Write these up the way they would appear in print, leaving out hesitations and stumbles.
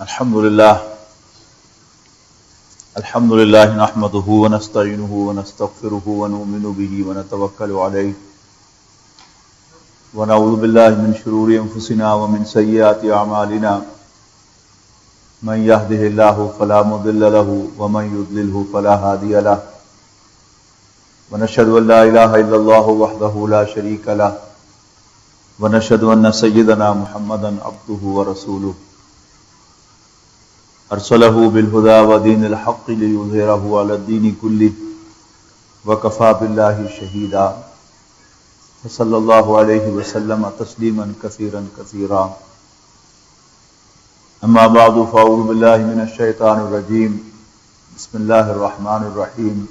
الحمدللہ نحمدہ ونستعینہ ونستغفرہ ونؤمن بہ ونتوکل علیہ ونعوذ باللہ من شرور انفسنا ومن سیئات اعمالنا من یہدہ اللہ فلا مضل لہ ومن یضللہ فلا ہادی لہ ونشہد ان لا الہ الا اللہ وحدہ لا شریک لہ ونشہد ان سیدنا محمدا عبدہ ورسولہ ارسلہ بالہدی ودین الحق لیظہرہ علی الدین کلہ وکفی باللہ شہیدا صلی اللہ علیہ وسلم تسلیما کثیرا کثیرا اما بعد فاعوذ باللہ من الشیطان الرجیم بسم اللہ الرحمن الرحیم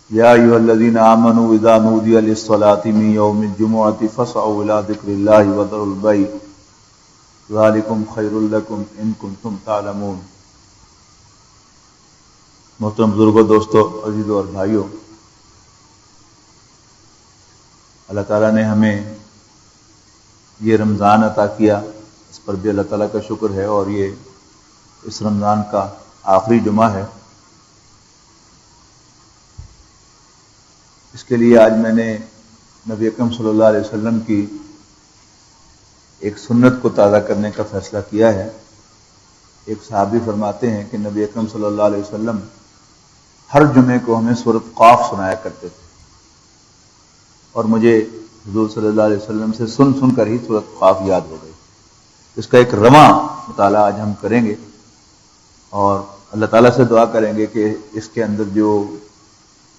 یا ایھا الذین آمنوا اذا نودی للصلاۃ من یوم الجمعۃ فاسعوا الی ذکر اللہ وذروا البیع ذالکم خیر لکم ان کنتم تعلمون۔ محترم بزرگوں، دوستوں، عزیزوں اور بھائیوں، اللہ تعالیٰ نے ہمیں یہ رمضان عطا کیا، اس پر بھی اللہ تعالیٰ کا شکر ہے، اور یہ اس رمضان کا آخری جمعہ ہے۔ اس کے لیے آج میں نے نبی اکرم صلی اللہ علیہ وسلم کی ایک سنت کو تازہ کرنے کا فیصلہ کیا ہے۔ ایک صحابی فرماتے ہیں کہ نبی اکرم صلی اللہ علیہ وسلم ہر جمعے کو ہمیں سورۃ قاف سنایا کرتے تھے، اور مجھے حضور صلی اللہ علیہ وسلم سے سن کر ہی سورۃ قاف یاد ہو گئی۔ اس کا ایک رواں مطالعہ آج ہم کریں گے، اور اللہ تعالیٰ سے دعا کریں گے کہ اس کے اندر جو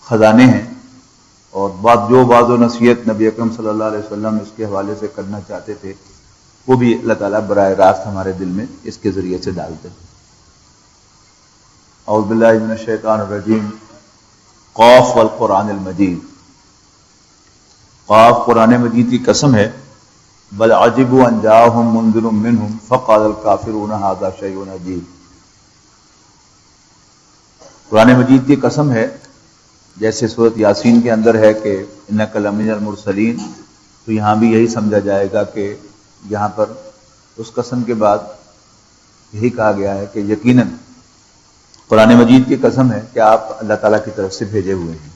خزانے ہیں اور جو بعض و نصیحت نبی اکرم صلی اللہ علیہ وسلم اس کے حوالے سے کرنا چاہتے تھے، وہ بھی اللہ تعالیٰ براہ راست ہمارے دل میں اس کے ذریعے سے ڈال دیں۔ اعوذ باللہ من الشیطان الرجیم۔ قاف والقرآن المجید۔ قاف قرآن مجید کی قسم ہے۔ بل عجبوا ان جاءهم منذر منهم فقال الکافرون ھذا شیء عجیب۔ قرآن مجید کی قسم ہے، جیسے سورۃ یاسین کے اندر ہے کہ انک لمن المرسلین، تو یہاں بھی یہی سمجھا جائے گا کہ یہاں پر اس قسم کے بعد یہی کہا گیا ہے کہ یقیناً قرآن مجید کی قسم ہے کہ آپ اللہ تعالیٰ کی طرف سے بھیجے ہوئے ہیں۔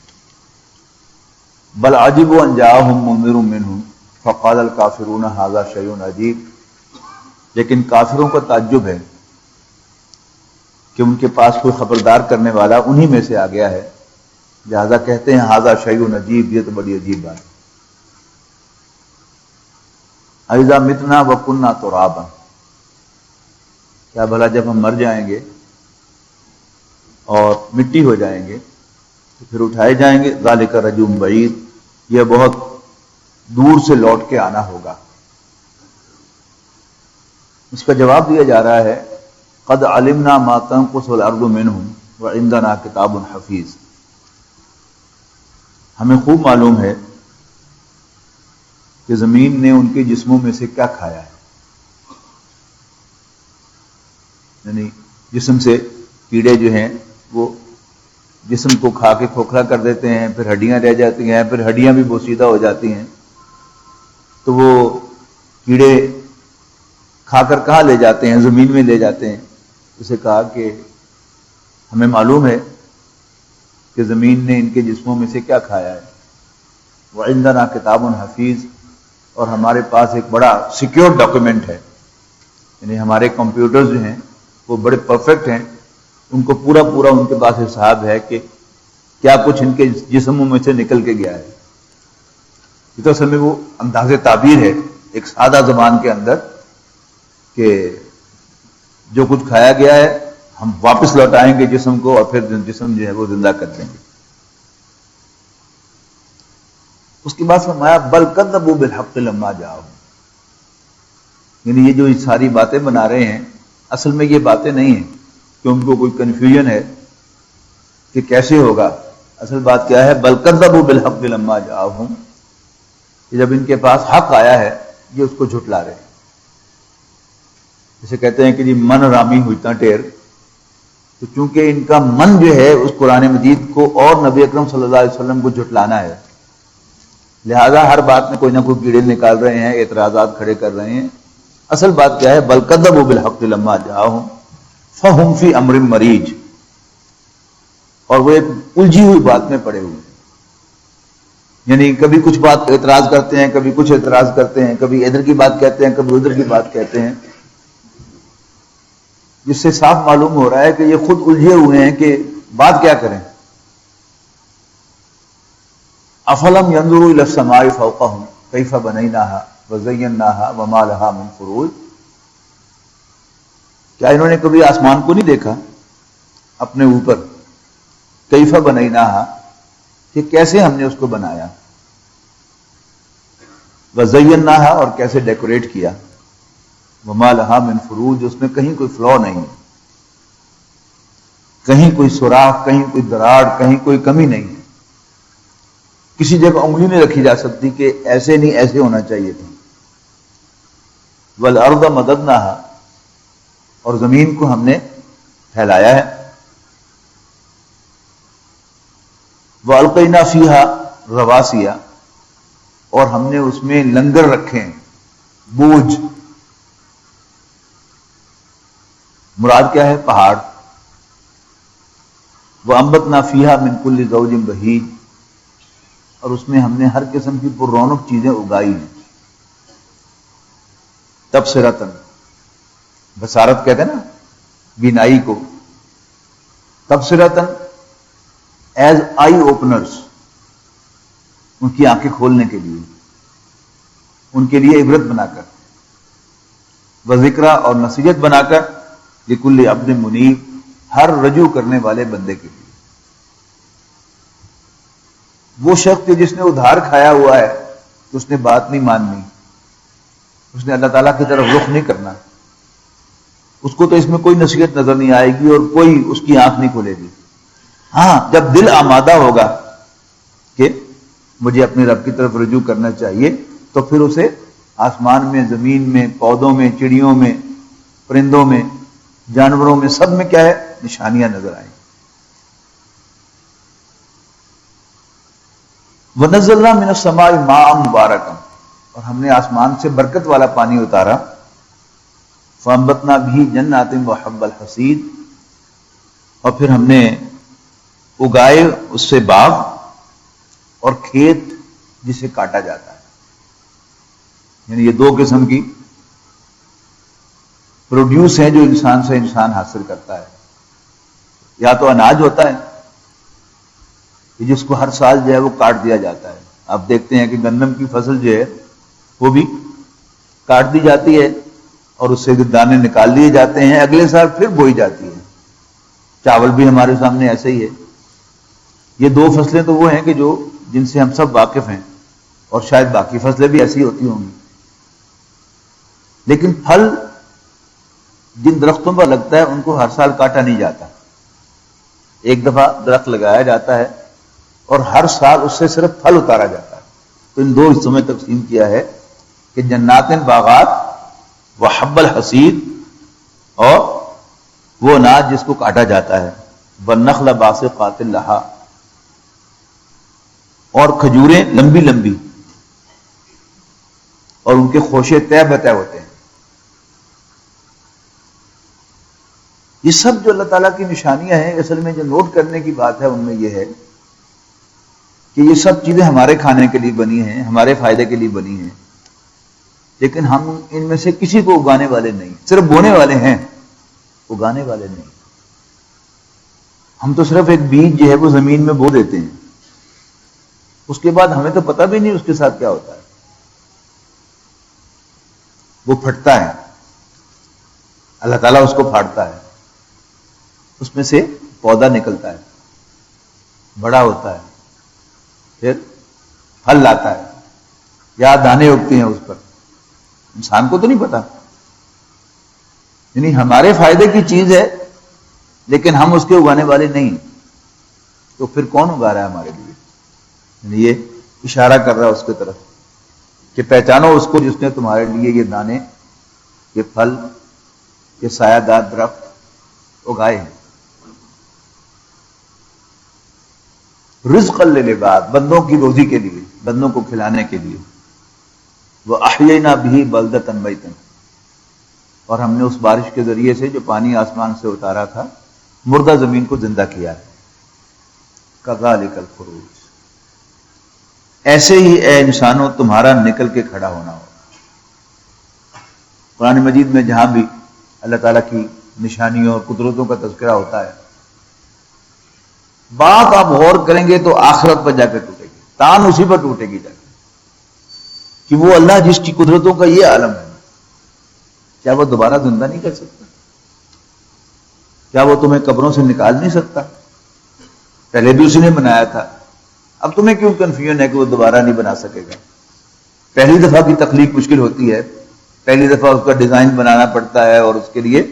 بل عجبوا ان جاءهم منذر منهم فقال الکافرون ھذا شیء عجیب، لیکن کافروں کو تعجب ہے کہ ان کے پاس کوئی خبردار کرنے والا انہی میں سے آ گیا ہے، لہذا کہتے ہیں ھذا شیء عجیب، یہ تو بڑی عجیب بات ہے۔ اذا متنا وکنا ترابا، کیا بھلا جب ہم مر جائیں گے اور مٹی ہو جائیں گے تو پھر اٹھائے جائیں گے؟ ذالک رجعٌ بعید، یہ بہت دور سے لوٹ کے آنا ہوگا۔ اس کا جواب دیا جا رہا ہے قد علمنا ما تنقص الارض منهم وعندنا کتاب حفیظ، ہمیں خوب معلوم ہے کہ زمین نے ان کے جسموں میں سے کیا کھایا ہے، یعنی جسم سے کیڑے جو ہیں وہ جسم کو کھا کے کھوکھلا کر دیتے ہیں، پھر ہڈیاں رہ جاتی ہیں، پھر ہڈیاں بھی بوسیدہ ہو جاتی ہیں، تو وہ کیڑے کھا کر کہاں لے جاتے ہیں؟ زمین میں لے جاتے ہیں۔ اسے کہا کہ ہمیں معلوم ہے کہ زمین نے ان کے جسموں میں سے کیا کھایا ہے۔ وعندنا کتاب حفیظ، اور ہمارے پاس ایک بڑا سیکیور ڈاکیومنٹ ہے، یعنی ہمارے کمپیوٹرز جو ہیں وہ بڑے پرفیکٹ ہیں، ان کو پورا ان کے پاس حساب ہے کہ کیا کچھ ان کے جسموں میں سے نکل کے گیا ہے۔ یہ تو اصل میں وہ انداز تعبیر ہے ایک سادہ زبان کے اندر کہ جو کچھ کھایا گیا ہے ہم واپس لوٹائیں گے جسم کو، اور پھر جسم جو ہے وہ زندہ کر دیں گے۔ اس کے بعد فرمایا بل کذبوا بالحق لما جاءهم، یعنی یہ جو ساری باتیں بنا رہے ہیں اصل میں یہ باتیں نہیں ہیں کہ ان کو کوئی کنفیوژن ہے کہ کیسے ہوگا۔ اصل بات کیا ہے؟ بل کذبوا بالحق لما جاءهم، کہ جب ان کے پاس حق آیا ہے یہ اس کو جھٹلا رہے ہیں۔ جسے کہتے ہیں کہ جی من رامی ہوتا ٹیر، تو چونکہ ان کا من جو ہے اس قرآن مجید کو اور نبی اکرم صلی اللہ علیہ وسلم کو جھٹلانا ہے، لہذا ہر بات میں کوئی نہ کوئی کیڑے نکال رہے ہیں، اعتراضات کھڑے کر رہے ہیں، اصل بات کیا ہے؟ بل کذبوا بالحق لما جاءہم فہم فی امر مریج، اور وہ ایک الجھی ہوئی بات میں پڑے ہوئے ہیں، یعنی کبھی کچھ بات اعتراض کرتے ہیں، کبھی کچھ اعتراض کرتے ہیں، کبھی ادھر کی بات کہتے ہیں، کبھی ادھر کی بات کہتے ہیں، جس سے صاف معلوم ہو رہا ہے کہ یہ خود الجھے ہوئے ہیں کہ بات کیا کریں۔ افلم ينظروا الى السماء فوقهم كيف بنيناها وزيناها وما لها من فروج، کیا انہوں نے کبھی آسمان کو نہیں دیکھا اپنے اوپر؟ کیف بنیناها، کہ کیسے ہم نے اس کو بنایا، وزیناها، اور کیسے ڈیکوریٹ کیا، وما لها من فروج، اس میں کہیں کوئی فلو نہیں، کہیں کوئی سوراخ، کہیں کوئی دراڑ، کہیں کوئی کمی نہیں ہے، کسی جگہ انگلی نہیں رکھی جا سکتی کہ ایسے نہیں ایسے ہونا چاہیے تھا۔ والارض مددناها، اور زمین کو ہم نے پھیلایا ہے، والقینا فیہا رواسیا، اور ہم نے اس میں لنگر رکھے ہیں، بوجھ، مراد کیا ہے؟ پہاڑ۔ وانبتنا فیہا من کل زوج بہیج، اور اس میں ہم نے ہر قسم کی پر رونق چیزیں اگائی ہیں۔ تبصرتن، بصارت کہتے ہیں نا بینائی کو، تبصرتن ایز آئی اوپنرز، ان کی آنکھیں کھولنے کے لیے، ان کے لیے عبرت بنا کر، وذکرہ، اور نصیحت بنا کر، لکل عبد منیب، ہر رجوع کرنے والے بندے کے لیے۔ وہ شخص جس نے ادھار کھایا ہوا ہے تو اس نے بات نہیں ماننی، اس نے اللہ تعالیٰ کی طرف رخ نہیں کرنا، اس کو تو اس میں کوئی نصیحت نظر نہیں آئے گی اور کوئی اس کی آنکھ نہیں کھولے گی۔ ہاں، جب دل آمادہ ہوگا کہ مجھے اپنے رب کی طرف رجوع کرنا چاہیے، تو پھر اسے آسمان میں، زمین میں، پودوں میں، چڑیوں میں، پرندوں میں، جانوروں میں، سب میں کیا ہے؟ نشانیاں نظر آئیں۔ وَنَزَّلْنَا مِنَ السَّمَاءِ مَاءً مُبَارَكًا، اور ہم نے آسمان سے برکت والا پانی اتارا، فَأَنبَتْنَا بِهِ جَنَّاتٍ وَحَبَّ الْحَصِيدِ، اور پھر ہم نے اگائے اس سے باغ اور کھیت جسے کاٹا جاتا ہے، یعنی یہ دو قسم کی پروڈیوس ہیں جو انسان سے انسان حاصل کرتا ہے۔ یا تو اناج ہوتا ہے کہ جس کو ہر سال جو ہے وہ کاٹ دیا جاتا ہے، آپ دیکھتے ہیں کہ گندم کی فصل جو ہے وہ بھی کاٹ دی جاتی ہے اور اس سے دانے نکال لیے جاتے ہیں، اگلے سال پھر بوئی جاتی ہے۔ چاول بھی ہمارے سامنے ایسے ہی ہے۔ یہ دو فصلیں تو وہ ہیں کہ جن سے ہم سب واقف ہیں، اور شاید باقی فصلیں بھی ایسی ہوتی ہوں گی، لیکن پھل جن درختوں پر لگتا ہے ان کو ہر سال کاٹا نہیں جاتا، ایک دفعہ درخت لگایا جاتا ہے اور ہر سال اس سے صرف پھل اتارا جاتا ہے۔ تو ان دو حصوں میں تقسیم کیا ہے کہ جنات باغات وحب الحصید، اور وہ اناج جس کو کاٹا جاتا ہے، والنخل باسقات لہا، اور کھجوریں لمبی لمبی اور ان کے خوشے طے بتہ ہوتے ہیں۔ یہ سب جو اللہ تعالیٰ کی نشانیاں ہیں، اصل میں جو نوٹ کرنے کی بات ہے ان میں یہ ہے کہ یہ سب چیزیں ہمارے کھانے کے لیے بنی ہیں، ہمارے فائدے کے لیے بنی ہیں، لیکن ہم ان میں سے کسی کو اگانے والے نہیں، صرف بونے والے ہیں، اگانے والے نہیں۔ ہم تو صرف ایک بیج جو ہے وہ زمین میں بو دیتے ہیں، اس کے بعد ہمیں تو پتہ بھی نہیں اس کے ساتھ کیا ہوتا ہے۔ وہ پھٹتا ہے، اللہ تعالیٰ اس کو پھاڑتا ہے، اس میں سے پودا نکلتا ہے، بڑا ہوتا ہے، پھر پھل لاتا ہے، یا دانے اگتے ہیں اس پر، انسان کو تو نہیں پتا، یعنی ہمارے فائدے کی چیز ہے لیکن ہم اس کے اگانے والے نہیں، تو پھر کون اگا رہا ہے ہمارے لیے؟ یعنی یہ اشارہ کر رہا ہے اس کی طرف کہ پہچانو اس کو جس نے تمہارے لیے یہ دانے، یہ پھل، یہ سایہ دار درخت اگائے ہیں۔ رزق للعباد، بندوں کی روزی کے لیے، بندوں کو کھلانے کے لیے۔ وَأَحْيَيْنَا بِهِ بَلْدَةً مَيْتًا، اور ہم نے اس بارش کے ذریعے سے جو پانی آسمان سے اتارا تھا مردہ زمین کو زندہ کیا ہے. کذالک الخروج، ایسے ہی اے انسانوں تمہارا نکل کے کھڑا ہونا ہوگا. قرآن مجید میں جہاں بھی اللہ تعالیٰ کی نشانیوں اور قدرتوں کا تذکرہ ہوتا ہے، بات آپ غور کریں گے تو آخرت پر جا کے ٹوٹے گی، تان اسی پر ٹوٹے گی جا کے کہ وہ اللہ جس کی قدرتوں کا یہ عالم ہے، کیا وہ دوبارہ زندہ نہیں کر سکتا؟ کیا وہ تمہیں قبروں سے نکال نہیں سکتا؟ پہلے بھی اسی نے بنایا تھا، اب تمہیں کیوں کنفیوژن ہے کہ وہ دوبارہ نہیں بنا سکے گا؟ پہلی دفعہ کی تخلیق مشکل ہوتی ہے، پہلی دفعہ اس کا ڈیزائن بنانا پڑتا ہے اور اس کے لیے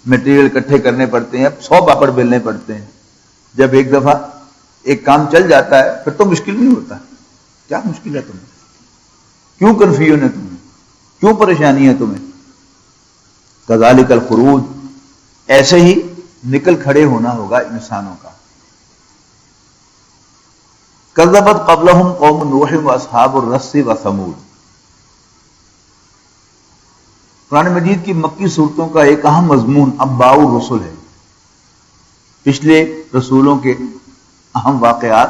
میٹیریل اکٹھے کرنے پڑتے ہیں، 100 پاپڑ بیلنے پڑتے ہیں. جب ایک دفعہ ایک کام چل جاتا ہے پھر تو مشکل نہیں ہوتا. کیا مشکل ہے تمہیں؟ کیوں کنفیوژن ہے تمہیں؟ کیوں پریشانی ہے تمہیں؟ کذالک الخروج، ایسے ہی نکل کھڑے ہونا ہوگا انسانوں کا. کذبت قبلہم قوم نوح واصحاب الرس وثمود. قرآن مجید کی مکی صورتوں کا ایک اہم مضمون انباء الرسل ہے. پچھلے رسولوں کے اہم واقعات،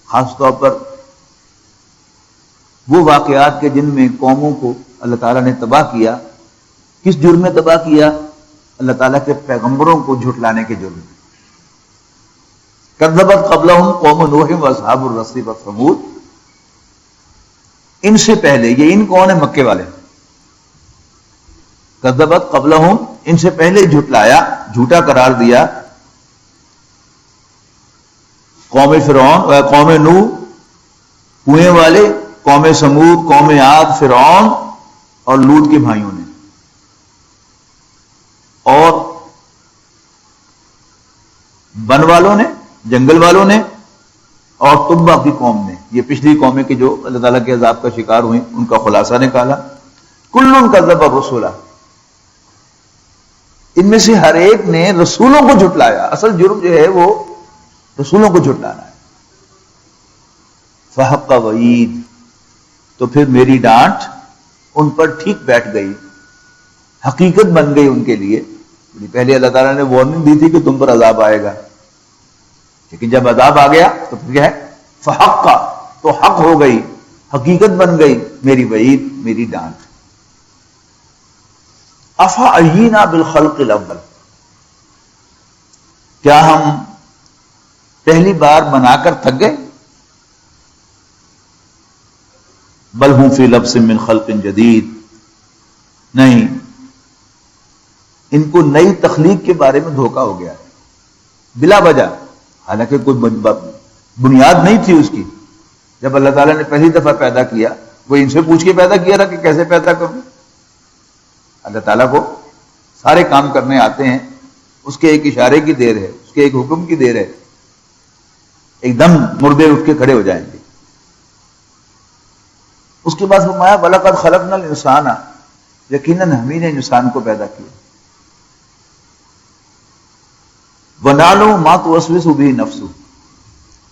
خاص طور پر وہ واقعات کے جن میں قوموں کو اللہ تعالیٰ نے تباہ کیا. کس جرم میں تباہ کیا؟ اللہ تعالیٰ کے پیغمبروں کو جھٹلانے کے جرم میں. کذبت قبلہم قوم نوح واصحاب الرس وثمود. ان سے پہلے، یہ ان کون ہیں؟ مکے والے. کذبت قبلہم، ان سے پہلے جھٹلایا، جھوٹا قرار دیا قوم فرعون، قوم نوح کنویں والے، قوم سمود، قوم عاد، فرعون اور لوط کے بھائیوں نے، اور بن والوں نے، جنگل والوں نے، اور تبع کی قوم نے. یہ پچھلی قومیں کہ جو اللہ تعالیٰ کے عذاب کا شکار ہوئی، ان کا خلاصہ نکالا. کل کذب الرسل، ان میں سے ہر ایک نے رسولوں کو جھٹلایا. اصل جرم جو ہے وہ رسولوں کو جھٹلانا ہے. فحق وعید، تو پھر میری ڈانٹ ان پر ٹھیک بیٹھ گئی، حقیقت بن گئی ان کے لیے. پہلے اللہ تعالیٰ نے وارننگ دی تھی کہ تم پر عذاب آئے گا، لیکن جب عذاب آ گیا تو پھر کیا ہے؟ فحق، تو حق ہو گئی، حقیقت بن گئی میری وعید، میری ڈانٹ. افعینا بالخلق الاول، کیا ہم پہلی بار بنا کر تھک گئے؟ بل ہم فی لبس من خلق جدید، نہیں، ان کو نئی تخلیق کے بارے میں دھوکہ ہو گیا ہے بلا وجہ، حالانکہ کوئی بنیاد نہیں تھی اس کی. جب اللہ تعالیٰ نے پہلی دفعہ پیدا کیا، وہ ان سے پوچھ کے پیدا کیا تھا کہ کیسے پیدا کروں. اللہ تعالیٰ کو سارے کام کرنے آتے ہیں، اس کے ایک اشارے کی دیر ہے، اس کے ایک حکم کی دیر ہے، ایک دم مردے اٹھ کے کھڑے ہو جائیں گے. اس کے بعد فرمایا وَلَقَدْ خَلَقْنَا الْإِنسَانَ، یقیناً ہم ہی نے انسان کو پیدا کیا. وَنَعْلَمُ مَا تُوَسْوِسُ بِهِ نَفْسُهُ،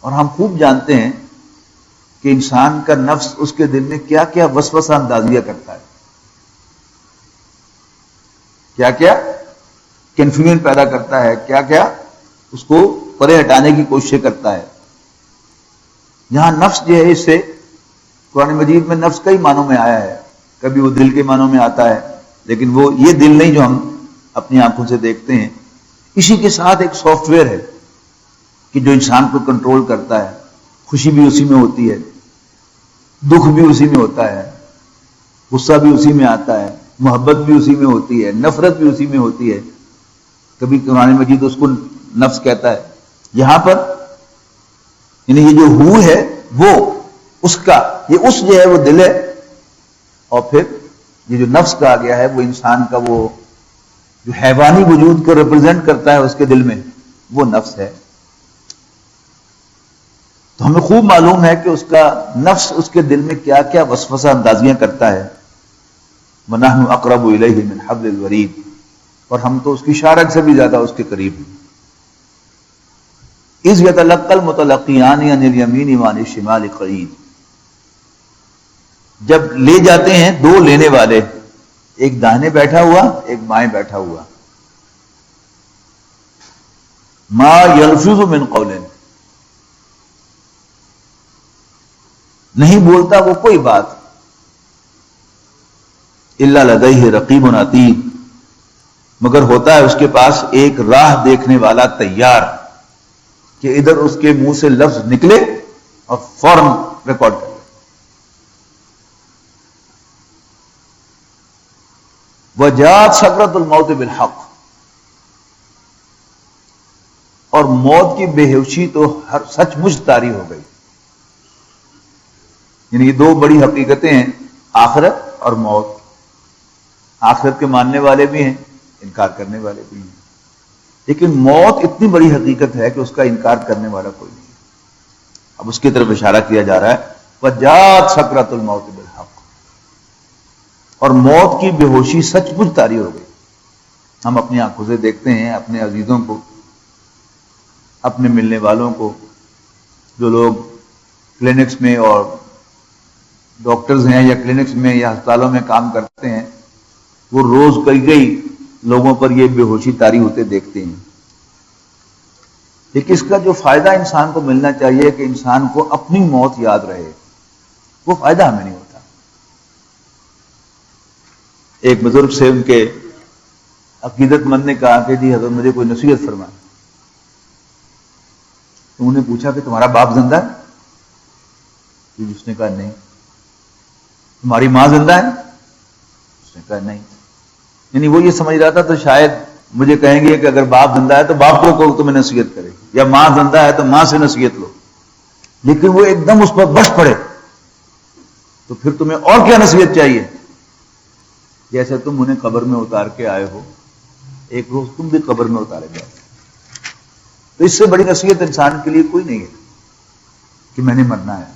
اور ہم خوب جانتے ہیں کہ انسان کا نفس اس کے دل میں کیا کیا وسوسہ اندازیاں کرتا ہے، کیا کیا کنفیوژن پیدا کرتا ہے، کیا کیا اس کو پرے ہٹانے کی کوشش کرتا ہے. یہاں نفس جو ہے، اس سے قرآن مجید میں نفس کئی معنوں میں آیا ہے. کبھی وہ دل کے معنوں میں آتا ہے، لیکن وہ یہ دل نہیں جو ہم اپنی آنکھوں سے دیکھتے ہیں. اسی کے ساتھ ایک سافٹ ویئر ہے کہ جو انسان کو کنٹرول کرتا ہے. خوشی بھی اسی میں ہوتی ہے، دکھ بھی اسی میں ہوتا ہے، غصہ بھی اسی میں آتا ہے، محبت بھی اسی میں ہوتی ہے، نفرت بھی اسی میں ہوتی ہے. کبھی قرآن مجید اس کو نفس کہتا ہے. یہاں پر یعنی یہ جو ہو ہے وہ اس کا، یہ اس جو ہے وہ دل ہے، اور پھر یہ جو نفس کہا گیا ہے وہ انسان کا وہ جو حیوانی وجود کو ریپرزینٹ کرتا ہے اس کے دل میں، وہ نفس ہے. تو ہمیں خوب معلوم ہے کہ اس کا نفس اس کے دل میں کیا کیا وسوسہ اندازیاں کرتا ہے. وَنَحْنُ أَقْرَبُ إِلَيْهِ مِنْ حَبْلِ الْوَرِيدِ، اور ہم تو اس کی شارک سے بھی زیادہ اس کے قریب ہیں. إِذْ يَتَلَقَّى الْمُتَلَقِّيَانِ عَنِ الْيَمِينِ وَعَنِ الشِّمَالِ قَعِيدٌ، جب لے جاتے ہیں دو لینے والے ایک داہنے بیٹھا ہوا، ایک بائیں بیٹھا ہوا. ما یلفظ من قول، نہیں بولتا وہ کوئی بات، الا لدیہ رقیب عتید، مگر ہوتا ہے اس کے پاس ایک راہ دیکھنے والا تیار کہ ادھر اس کے منہ سے لفظ نکلے اور فوراً ریکارڈ کر لے. وجاءت سکرۃ الموت بالحق، اور موت کی بے ہوشی تو ہر سچ مچ طاری ہو گئی. یعنی یہ دو بڑی حقیقتیں ہیں، آخرت اور موت. آخرت کے ماننے والے بھی ہیں، انکار کرنے والے بھی ہیں، لیکن موت اتنی بڑی حقیقت ہے کہ اس کا انکار کرنے والا کوئی نہیں. اب اس کی طرف اشارہ کیا جا رہا ہے وجاءت سکرۃ الموت بالحق، اور موت کی بے ہوشی سچ مچ طاری ہو گئی. ہم اپنی آنکھوں سے دیکھتے ہیں اپنے عزیزوں کو، اپنے ملنے والوں کو، جو لوگ کلینکس میں اور ڈاکٹرز ہیں یا کلینکس میں یا ہسپتالوں میں کام کرتے ہیں، وہ روز کئی لوگوں پر یہ بے ہوشی طاری ہوتے دیکھتے ہیں. لیکن اس کا جو فائدہ انسان کو ملنا چاہیے کہ انسان کو اپنی موت یاد رہے، وہ فائدہ ہمیں نہیں ہوتا. ایک بزرگ سے ان کے عقیدت مند نے کہا کہ جی حضرت مجھے کوئی نصیحت فرمائیں. تو انہوں نے پوچھا کہ تمہارا باپ زندہ ہے؟ اس نے کہا نہیں. تمہاری ماں زندہ ہے؟ اس نے کہا نہیں. یعنی وہ یہ سمجھ رہا تھا تو شاید مجھے کہیں گے کہ اگر باپ زندہ ہے تو باپ کو کہو تمہیں نصیحت کرے، یا ماں زندہ ہے تو ماں سے نصیحت لو. لیکن وہ ایک دم اس پر بس پڑے تو پھر تمہیں اور کیا نصیحت چاہیے؟ جیسے تم انہیں قبر میں اتار کے آئے ہو، ایک روز تم بھی قبر میں اتارے جاؤ. تو اس سے بڑی نصیحت انسان کے لیے کوئی نہیں ہے کہ میں نے مرنا ہے.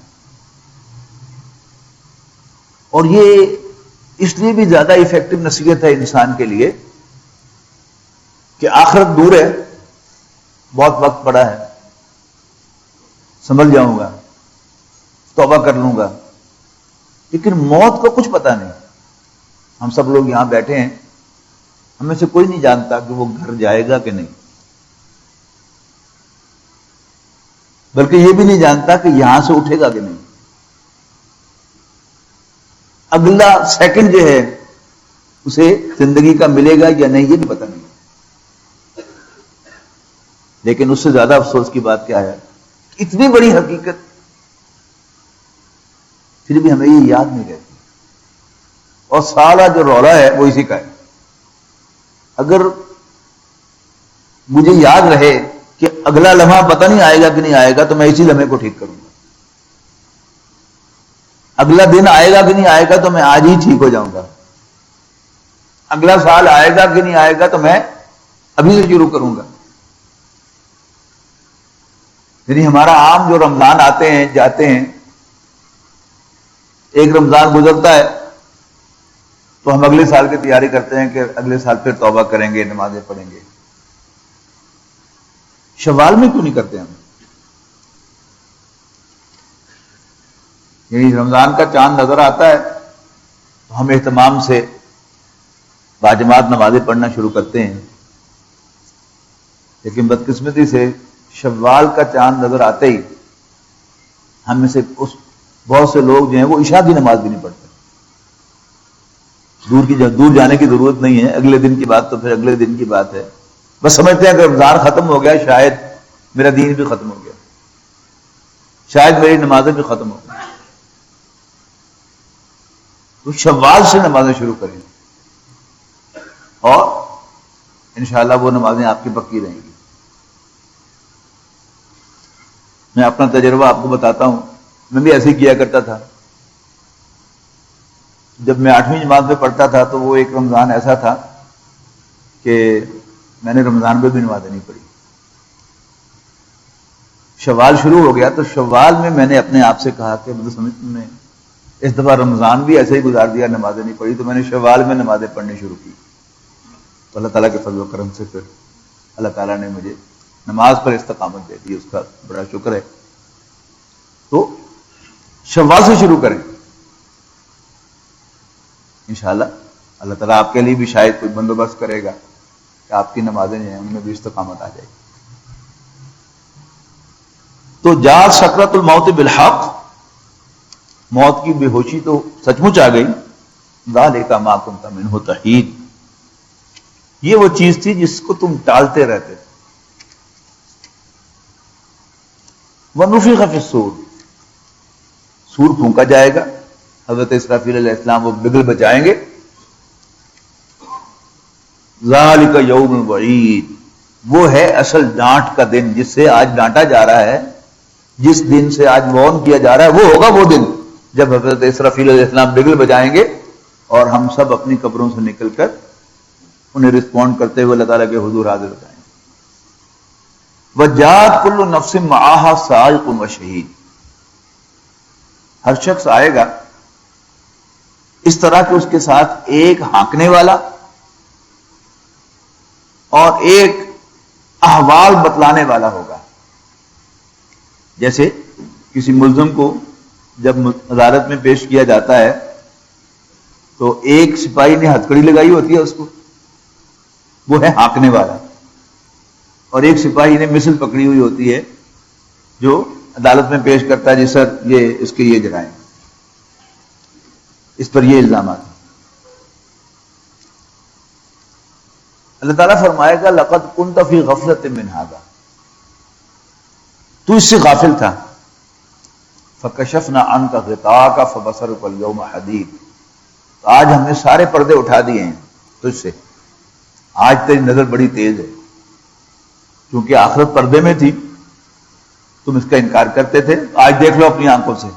اور یہ اس لیے بھی زیادہ ایفیکٹو نصیحت ہے انسان کے لیے کہ آخرت دور ہے، بہت وقت پڑا ہے، سنبھل جاؤں گا، توبہ کر لوں گا. لیکن موت کا کچھ پتہ نہیں. ہم سب لوگ یہاں بیٹھے ہیں، ہم میں سے کوئی نہیں جانتا کہ وہ گھر جائے گا کہ نہیں، بلکہ یہ بھی نہیں جانتا کہ یہاں سے اٹھے گا کہ نہیں. اگلا سیکنڈ جو ہے اسے زندگی کا ملے گا یا نہیں، یہ بھی پتہ نہیں. لیکن اس سے زیادہ افسوس کی بات کیا ہے، اتنی بڑی حقیقت پھر بھی ہمیں یہ یاد نہیں رہتی. اور سارا جو رولا ہے وہ اسی کا ہے. اگر مجھے یاد رہے کہ اگلا لمحہ پتہ نہیں آئے گا کہ نہیں آئے گا تو میں اسی لمحے کو ٹھیک کروں گا. اگلا دن آئے گا کہ نہیں آئے گا تو میں آج ہی ٹھیک ہو جاؤں گا. اگلا سال آئے گا کہ نہیں آئے گا تو میں ابھی سے شروع کروں گا. یعنی ہمارا عام جو رمضان آتے ہیں جاتے ہیں، ایک رمضان گزرتا ہے تو ہم اگلے سال کی تیاری کرتے ہیں کہ اگلے سال پھر توبہ کریں گے، نمازیں پڑھیں گے. شوال میں کیوں نہیں کرتے ہم؟ یعنی رمضان کا چاند نظر آتا ہے تو ہم اہتمام سے باجماعت نمازیں پڑھنا شروع کرتے ہیں. لیکن بدقسمتی سے شوال کا چاند نظر آتے ہی ہم میں سے بہت سے لوگ جو ہیں وہ عشاء کی نماز بھی نہیں پڑھتے. دور جانے کی ضرورت نہیں ہے، اگلے دن کی بات تو پھر اگلے دن کی بات ہے. بس سمجھتے ہیں کہ رمضان ختم ہو گیا، شاید میرا دین بھی ختم ہو گیا، شاید میری نمازیں بھی ختم ہو گئی. تو شوال سے نمازیں شروع کریں اور انشاءاللہ وہ نمازیں آپ کی پکی رہیں گی. میں اپنا تجربہ آپ کو بتاتا ہوں، میں بھی ایسے ہی کیا کرتا تھا. جب میں 8ویں جماعت میں پڑھتا تھا تو وہ ایک رمضان ایسا تھا کہ میں نے رمضان میں بھی نمازیں نہیں پڑھی. شوال شروع ہو گیا تو شوال میں نے اپنے آپ سے کہا کہ سمجھ تم نے اس دفعہ رمضان بھی ایسے ہی گزار دیا، نمازیں نہیں پڑھی. تو میں نے شوال میں نمازیں پڑھنی شروع کی. تو اللہ تعالیٰ کے فضل و کرم سے پھر اللہ تعالیٰ نے مجھے نماز پر استقامت دے دی، اس کا بڑا شکر ہے. تو شوال سے شروع کریں انشاءاللہ اللہ تعالیٰ آپ کے لیے بھی شاید کوئی بندوبست کرے گا کہ آپ کی نمازیں جو ہیں ان میں بھی استقامت آ جائے گی. تو جاءت سکرۃ الموت بالحق، موت کی بے ہوشی تو سچ مچ آ گئی. ذالک ما کنت منہ تحید، یہ وہ چیز تھی جس کو تم ٹالتے رہتے تھے. وَنُفِخَ فِي الصُّورِ، سور پھونکا جائے گا. حضرت اسرافیل علیہ السلام وہ بگل بجائیں گے. ذالک یوم الوعید، وہ ہے اصل ڈانٹ کا دن، جس سے آج ڈانٹا جا رہا ہے، جس دن سے آج وارن کیا جا رہا ہے، وہ ہوگا وہ دن جب حضرت اسرافیل علیہ السلام بگل بجائیں گے اور ہم سب اپنی قبروں سے نکل کر انہیں رسپونڈ کرتے ہوئے اللہ تعالیٰ کے حضور حاضر ہو جائیں گے. وَجَاءَتْ كُلُّ نَفْسٍ مَعَهَا سَائِقٌ وَشَهِيدٌ، ہر شخص آئے گا اس طرح کہ اس کے ساتھ ایک ہانکنے والا اور ایک احوال بتلانے والا ہوگا. جیسے کسی ملزم کو جب عدالت میں پیش کیا جاتا ہے تو ایک سپاہی نے ہتھکڑی لگائی ہوتی ہے اس کو، وہ ہے ہانکنے والا، اور ایک سپاہی نے مثل پکڑی ہوئی ہوتی ہے جو عدالت میں پیش کرتا ہے، جی سر یہ اس کے یہ جرائم، اس پر یہ الزامات ہیں. اللہ تعالیٰ فرمائے گا لقد كنت في غفلة من هذا، تو اس سے غافل تھا. فکشفنا عنك غطاءك فبصرك اليوم حديد، تو آج ہم نے سارے پردے اٹھا دیے ہیں تجھ سے، آج تیری نظر بڑی تیز ہے. کیونکہ آخرت پردے میں تھی، تم اس کا انکار کرتے تھے، آج دیکھ لو اپنی آنکھوں سے،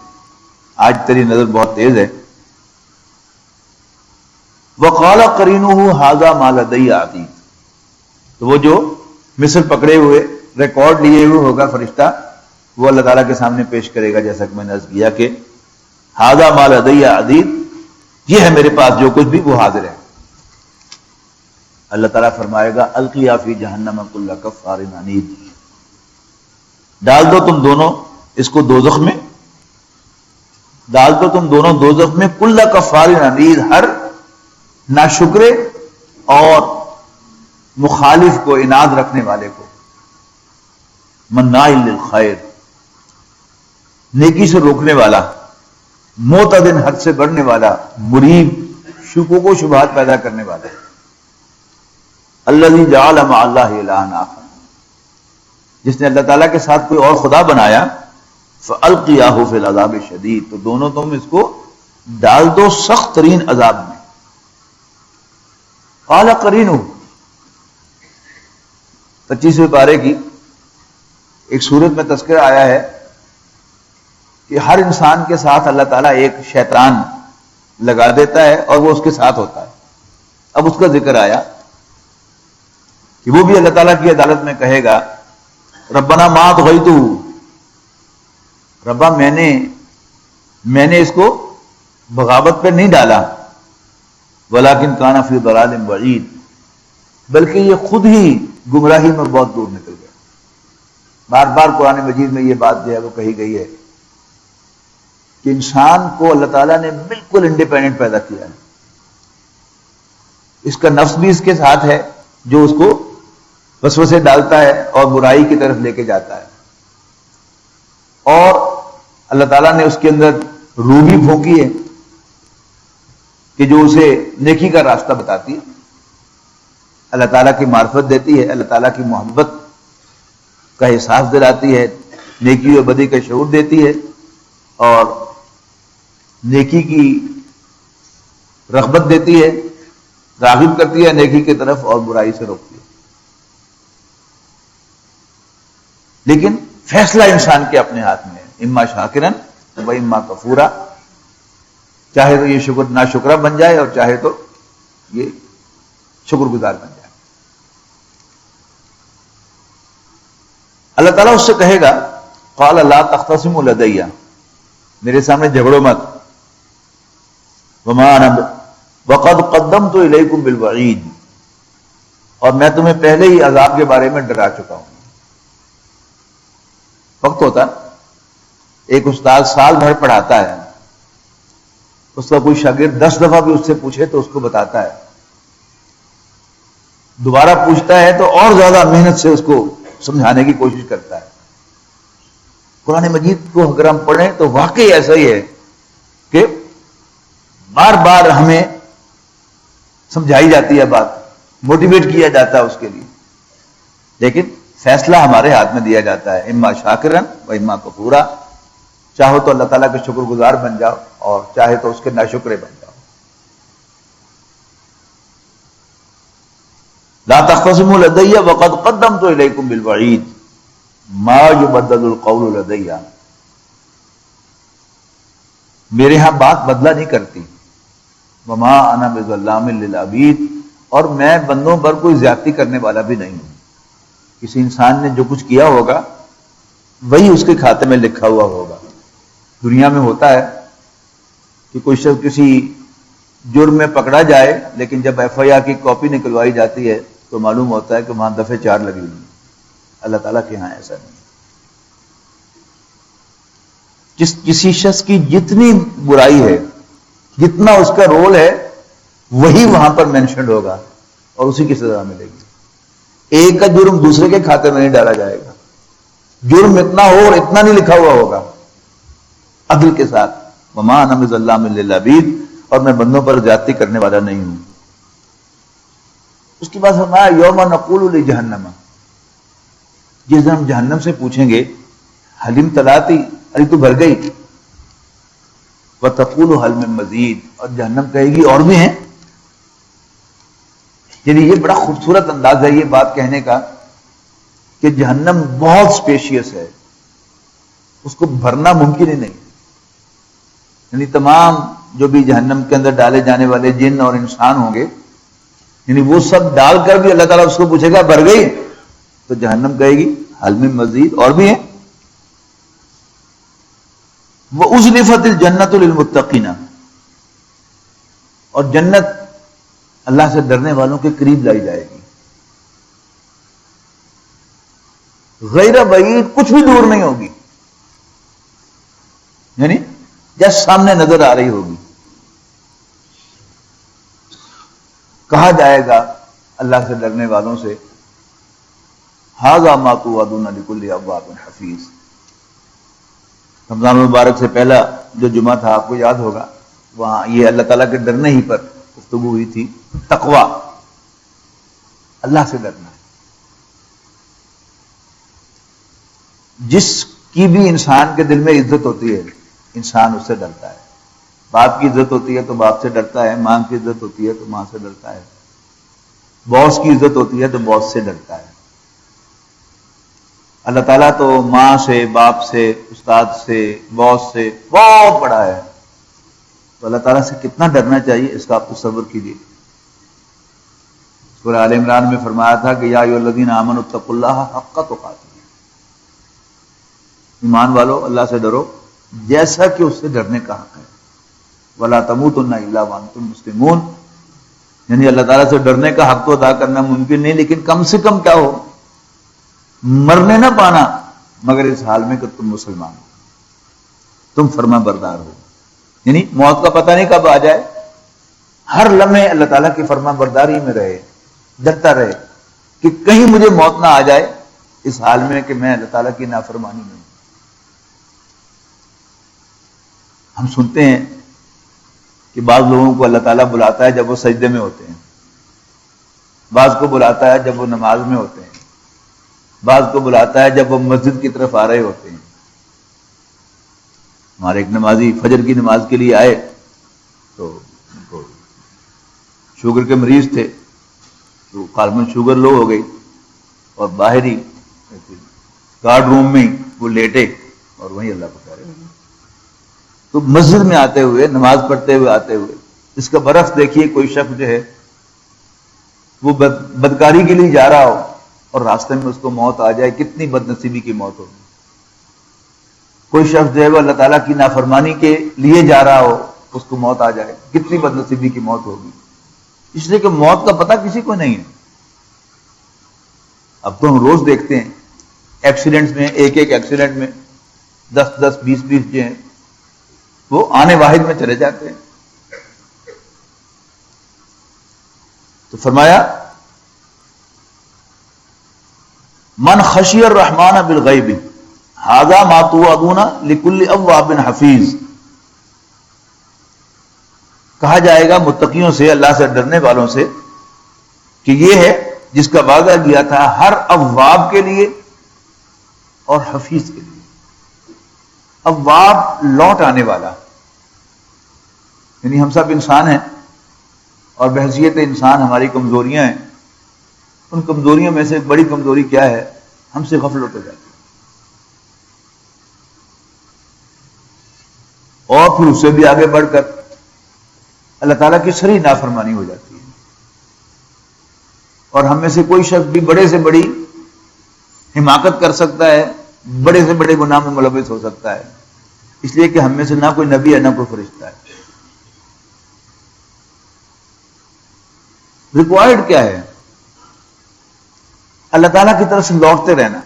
آج تیری نظر بہت تیز ہے. وقال قرینہ ھذا ما لدی عتید، تو وہ جو مثل پکڑے ہوئے ریکارڈ لیے ہوئے ہوگا فرشتہ، وہ اللہ تعالیٰ کے سامنے پیش کرے گا، جیسا کہ میں نے عرض کیا کہ ھذا ما لدی عتید، یہ ہے میرے پاس جو کچھ بھی وہ حاضر ہے. اللہ تعالیٰ فرمائے گا القیا فی جہنم کل کفار عنید، ڈال دو تم دونوں اس کو دوزخ میں، ڈال دو تم دونوں دوزخ میں کل کفار عنید، ہر ناشکرے اور مخالف کو، اناد رکھنے والے کو، مناع للخیر، نیکی سے روکنے والا، معتد حد سے بڑھنے والا، مریب، شکوک و شبہات پیدا کرنے والا. الذی جعل مع اللہ الہا آخر، جس نے اللہ تعالیٰ کے ساتھ کوئی اور خدا بنایا. فالقیاہ فی العذاب الشدید، تو دونوں تم اس کو ڈال دو سخت ترین عذاب میں. قال قرینہ، 25ویں پارے کی ایک سورت میں تذکرہ آیا ہے کہ ہر انسان کے ساتھ اللہ تعالیٰ ایک شیطان لگا دیتا ہے اور وہ اس کے ساتھ ہوتا ہے. اب اس کا ذکر آیا کہ وہ بھی اللہ تعالیٰ کی عدالت میں کہے گا ربنا ما طغیتہ، ربا میں نے اس کو بغاوت پہ نہیں ڈالا، ولیکن کان فی ضلال بعید، بلکہ یہ خود ہی گمراہی میں بہت دور نکل گیا. بار بار قرآن مجید میں یہ بات جو ہے وہ کہی گئی ہے کہ انسان کو اللہ تعالیٰ نے بالکل انڈیپینڈنٹ پیدا کیا ہے. اس کا نفس بھی اس کے ساتھ ہے جو اس کو وسوسے ڈالتا ہے اور برائی کی طرف لے کے جاتا ہے، اور اللہ تعالیٰ نے اس کے اندر روح بھی پھونکی ہے کہ جو اسے نیکی کا راستہ بتاتی ہے، اللہ تعالیٰ کی معرفت دیتی ہے، اللہ تعالیٰ کی محبت کا احساس دلاتی ہے، نیکی و بدی کا شعور دیتی ہے، اور نیکی کی رغبت دیتی ہے، راغب کرتی ہے نیکی کی طرف اور برائی سے روکتی ہے. لیکن فیصلہ انسان کے اپنے ہاتھ میں ہے، اما شاکرن و اما کفورا، چاہے تو یہ شکر ناشکرہ بن جائے اور چاہے تو یہ شکر گزار بن جائے. اللہ تعالیٰ اس سے کہے گا قال لا تختصموا لدی، میرے سامنے جھگڑو مت، وما انا وقد قدمت الیکم بالوعید، اور میں تمہیں پہلے ہی عذاب کے بارے میں ڈرا چکا ہوں. وقت ہوتا ایک استاد سال بھر پڑھاتا ہے، اس کا کوئی شاگرد 10 دفعہ بھی اس سے پوچھے تو اس کو بتاتا ہے، دوبارہ پوچھتا ہے تو اور زیادہ محنت سے اس کو سمجھانے کی کوشش کرتا ہے۔ قرآن مجید کو اگر ہم پڑھیں تو واقعی ایسا ہی ہے کہ بار بار ہمیں سمجھائی جاتی ہے بات، موٹیویٹ کیا جاتا ہے اس کے لیے، لیکن فیصلہ ہمارے ہاتھ میں دیا جاتا ہے، اما شاکرن و اما کفورا، چاہو تو اللہ تعالیٰ کے شکر گزار بن جاؤ اور چاہے تو اس کے ناشکرے بن جاؤ۔ لا تختصموا لدی وقد قدمت الیکم بالوعید ما یبدل القول لدی، میرے ہاں بات بدلہ نہیں کرتی، وما انا بظلام للعبید، اور میں بندوں پر کوئی زیادتی کرنے والا بھی نہیں ہوں۔ کسی انسان نے جو کچھ کیا ہوگا وہی اس کے کھاتے میں لکھا ہوا ہوگا۔ دنیا میں ہوتا ہے کہ کوئی شخص کسی جرم میں پکڑا جائے، لیکن جب ایف آئی آر کی کاپی نکلوائی جاتی ہے تو معلوم ہوتا ہے کہ وہاں دفعے 4 لگی ہوئی ہیں۔ اللہ تعالیٰ کے ہاں ایسا نہیں۔ کسی شخص کی جتنی برائی ہے، جتنا اس کا رول ہے، وہی وہاں پر مینشنڈ ہوگا اور اسی کی سزا ملے گی۔ ایک کا جرم دوسرے کے کھاتے میں نہیں ڈالا جائے گا، جرم اتنا ہو اور اتنا نہیں لکھا ہوا ہوگا، عدل کے ساتھ۔ وما انا بظلام للعبید، اور میں بندوں پر زیادتی کرنے والا نہیں ہوں۔ اس کے بعد فرمایا یوم نقول لجہنم، جس دن ہم جہنم سے پوچھیں گے حلیم تلاتی، ارے تو بھر گئی، وتقول حل من مزید، اور جہنم کہے گی اور بھی ہیں۔ یعنی یہ بڑا خوبصورت انداز ہے یہ بات کہنے کا کہ جہنم بہت سپیشیس ہے، اس کو بھرنا ممکن ہی نہیں۔ یعنی تمام جو بھی جہنم کے اندر ڈالے جانے والے جن اور انسان ہوں گے، یعنی وہ سب ڈال کر بھی اللہ تعالیٰ اس کو پوچھے گا بھر گئی، تو جہنم کہے گی حل من مزید، اور بھی ہیں۔ وَأُزْلِفَتِ الْجَنَّةُ لِلْمُتَّقِينَ، اور جنت اللہ سے ڈرنے والوں کے قریب لائی جائے گی، غیر بعید، کچھ بھی دور نہیں ہوگی، یعنی جس سامنے نظر آ رہی ہوگی۔ کہا جائے گا اللہ سے ڈرنے والوں سے ھذا ما توعدون لکل اواب حفیظ۔ رمضان المبارک سے پہلا جو جمعہ تھا آپ کو یاد ہوگا، وہاں یہ اللہ تعالیٰ کے ڈرنے ہی پر گفتگو ہوئی تھی، تقویٰ، اللہ سے ڈرنا۔ جس کی بھی انسان کے دل میں عزت ہوتی ہے انسان اس سے ڈرتا ہے۔ باپ کی عزت ہوتی ہے تو باپ سے ڈرتا ہے، ماں کی عزت ہوتی ہے تو ماں سے ڈرتا ہے، باس کی عزت ہوتی ہے تو باس سے ڈرتا ہے۔ اللہ تعالیٰ تو ماں سے، باپ سے، استاد سے، باس سے بہت بڑا ہے، تو اللہ تعالیٰ سے کتنا ڈرنا چاہیے اس کا آپ تصور کیجیے۔ سورہ آل عمران میں فرمایا تھا کہ یا ایھا الذین آمنوا اتقوا اللہ حق تقاتہ، ایمان والو اللہ سے ڈرو جیسا کہ اس سے ڈرنے کا حق ہے، ولا تموتن الا وانتم مسلمون، یعنی اللہ تعالیٰ سے ڈرنے کا حق تو ادا کرنا ممکن نہیں، لیکن کم سے کم کیا ہو، مرنے نہ پانا مگر اس حال میں کہ تم مسلمان ہو، تم فرما بردار ہو۔ یعنی موت کا پتہ نہیں کب آ جائے، ہر لمحے اللہ تعالیٰ کی فرما برداری میں رہے، ڈرتا رہے کہ کہیں مجھے موت نہ آ جائے اس حال میں کہ میں اللہ تعالیٰ کی نافرمانی میں ہوں۔ ہم سنتے ہیں کہ بعض لوگوں کو اللہ تعالیٰ بلاتا ہے جب وہ سجدے میں ہوتے ہیں، بعض کو بلاتا ہے جب وہ نماز میں ہوتے ہیں، بعض کو بلاتا ہے جب وہ مسجد کی طرف آ رہے ہوتے ہیں۔ ہمارے ایک نمازی فجر کی نماز کے لیے آئے تو ان کو شوگر کے مریض تھے، تو غالباً شوگر لو ہو گئی اور باہر ہی گارڈ روم میں وہ لیٹے اور وہیں اللہ کو پکارے۔ تو مسجد میں آتے ہوئے، نماز پڑھتے ہوئے آتے ہوئے، اس کا برعکس دیکھیے کوئی شخص جو ہے وہ بدکاری کے لیے جا رہا ہو اور راستے میں اس کو موت آ جائے، کتنی بد نصیبی کی موت ہوگی۔ کوئی شخص جو ہے وہ اللہ تعالیٰ کی نافرمانی کے لیے جا رہا ہو، اس کو موت آ جائے، کتنی بد نصیبی کی موت ہوگی۔ اس لیے کہ موت کا پتہ کسی کو نہیں ہے۔ اب تو ہم روز دیکھتے ہیں ایکسیڈنٹس میں، ایک ایکسیڈنٹ میں 10 20 جو ہیں وہ آنے واحد میں چلے جاتے ہیں۔ تو فرمایا من خشی الرحمن بالغیب ھذا ما توعدون لکل اواب حفیظ. کہا جائے گا متقیوں سے، اللہ سے ڈرنے والوں سے، کہ یہ ہے جس کا وعدہ کیا تھا ہر اواب کے لیے اور حفیظ کے لیے. اواب لوٹ آنے والا، یعنی ہم سب انسان ہیں اور بحیثیت انسان ہماری کمزوریاں ہیں. ان کمزوریوں میں سے ایک بڑی کمزوری کیا ہے؟ ہم سے غفلت ہو جاتی ہے، اور پھر اس سے بھی آگے بڑھ کر اللہ تعالیٰ کی صریح نافرمانی ہو جاتی ہے. اور ہم میں سے کوئی شخص بھی بڑے سے بڑی حماقت کر سکتا ہے، بڑے سے بڑے گناہ میں ملوث ہو سکتا ہے، اس لیے کہ ہم میں سے نہ کوئی نبی ہے نہ کوئی فرشتہ ہے. ریکوائرڈ کیا ہے؟ اللہ تعالیٰ کی طرف سے لوٹتے رہنا.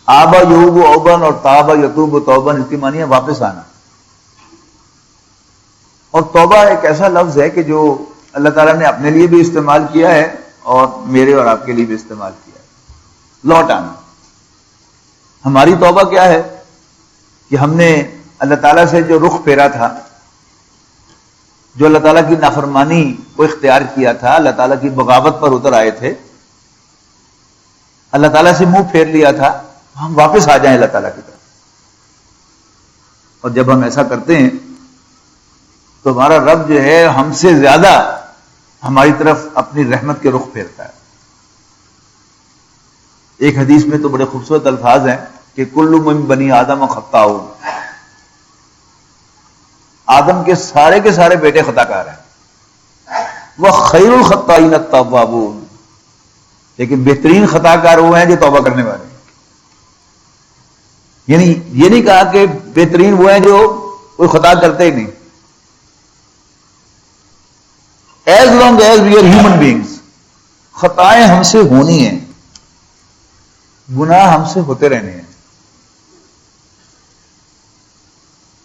آبا یعوب اوبن اور تابا یتوب توبن، اس کی معنی ہے واپس آنا. اور توبہ ایک ایسا لفظ ہے کہ جو اللہ تعالیٰ نے اپنے لیے بھی استعمال کیا ہے اور میرے اور آپ کے لیے بھی استعمال کیا ہے. لوٹ آنا. ہماری توبہ کیا ہے کہ ہم نے اللہ تعالیٰ سے جو رخ پھیرا تھا، جو اللہ تعالیٰ کی نافرمانی کو اختیار کیا تھا، اللہ تعالیٰ کی بغاوت پر اتر آئے تھے، اللہ تعالیٰ سے منہ پھیر لیا تھا، ہم واپس آ جائیں اللہ تعالیٰ کی طرف. اور جب ہم ایسا کرتے ہیں تو ہمارا رب جو ہے ہم سے زیادہ ہماری طرف اپنی رحمت کے رخ پھیرتا ہے. ایک حدیث میں تو بڑے خوبصورت الفاظ ہیں کہ کل من بنی آدم خطاؤ، آدم کے سارے بیٹے خطا کار ہیں. وہ خیر الخطائین التوابون، لیکن بہترین خطا کار وہ ہیں جو توبہ کرنے والے ہیں. یعنی یہ نہیں کہا کہ بہترین وہ ہیں جو کوئی خطا کرتے ہی نہیں. As long as we are human beings, خطائیں ہم سے ہونی ہیں، گناہ ہم سے ہوتے رہنے ہیں،